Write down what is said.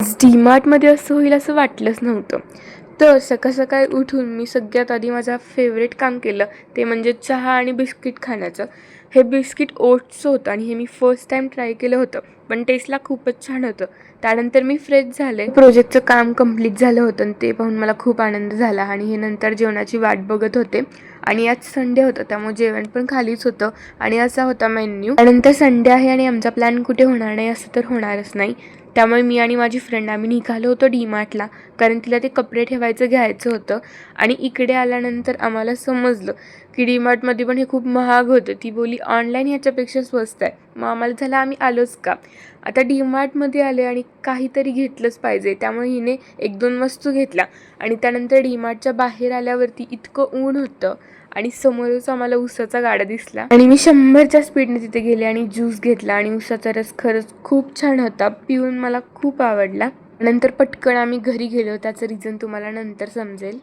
डीमार्टमध्ये असं होईल असं वाटलंच नव्हतं. तर सकाळ सकाळी उठून मी सगळ्यात आधी माझा फेवरेट काम केलं ते म्हणजे चहा आणि बिस्किट खाण्याचं. हे बिस्किट ओट्सचं होतं आणि हे मी फर्स्ट टाईम ट्राय केलं होतं, पण टेस्टला खूपच छान होतं. त्यानंतर मी फ्रेश झाले. प्रोजेक्टचं काम कंप्लीट झालं होतं आणि ते पाहून मला खूप आनंद झाला आणि हे नंतर जेवणाची वाट बघत होते. आणि आज संडे होतं त्यामुळे जेवण पण खालीच होतं आणि असा होता मेन्यू. त्यानंतर संडे आहे आणि आमचा प्लॅन कुठे होणार नाही असं तर होणारच नाही. त्यामुळे मी आणि माझी फ्रेंड आम्ही निघालो होतो डीमार्टला, कारण तिला ते कपडे ठेवायचं घ्यायचं होतं. आणि इकडे आल्यानंतर आम्हाला समजलं की डीमार्टमध्ये पण हे खूप महाग होतं. ती बोली ऑनलाईन ह्याच्यापेक्षा स्वस्त आहे. मग आम्हाला झालं आम्ही आलोच का. आता डीमार्टमध्ये आले आणि काहीतरी घेतलंच पाहिजे, त्यामुळे हिने 1-2 वस्तू घेतल्या. आणि त्यानंतर डीमार्टच्या बाहेर आल्यावरती इतकं ऊन होतं आणि समोरच आम्हाला उसाचा गाडा दिसला आणि मी 100च्या स्पीडने तिथे गेले आणि ज्यूस घेतला आणि उसाचा रस खरंच खूप छान होता. पिऊन मला खूप आवडला. नंतर पटकन आम्ही घरी गेलो. त्याचं रिझन तुम्हाला नंतर समजेल.